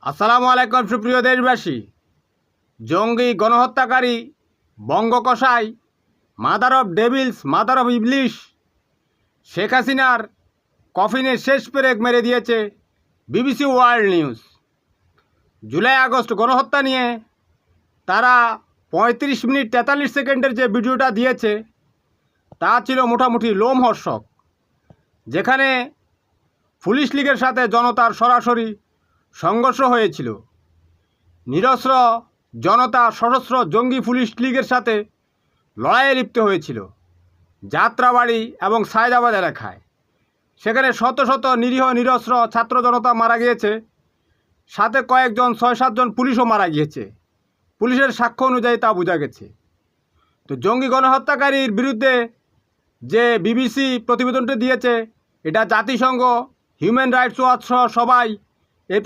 আসসালামু আলাইকুম সুপ্রিয় দেশবাসী। জঙ্গি গণহত্যাকারী বঙ্গকসাই mother of devils mother of ইবলিশ শেখ হাসিনার কফিনে শেষ পেরেক মেরে দিয়েছে BBC world news. July August গণহত্যা নিয়ে তারা 35 মিনিট 43 সেকেন্ডের যে ভিডিওটা দিয়েছে তা ছিল মোটামুটি লোমহর্ষক, যেখানে পুলিশ লীগের সাথে জনতার সরাসরি সংঘর্ষ হয়েছিল। নিরস্ত্র জনতা সশস্ত্র জঙ্গি পুলিশ লীগের সাথে লড়াইয়ে লিপ্ত হয়েছিল যাত্রাবাড়ি এবং সায়দাবাদ এলাকায়। সেখানে শত শত নিরীহ নিরস্ত্র ছাত্র জনতা মারা গিয়েছে, সাথে কয়েকজন 6-7 জন পুলিশও মারা গিয়েছে। পুলিশের সাক্ষ্য অনুযায়ী তা বোঝা গেছে। তো জঙ্গি গণহত্যাকারীর বিরুদ্ধে যে বিবিসি প্রতিবেদনটি দিয়েছে, এটা জাতিসংঘ, হিউম্যান রাইটস ওয়াচ সহ সবাই এই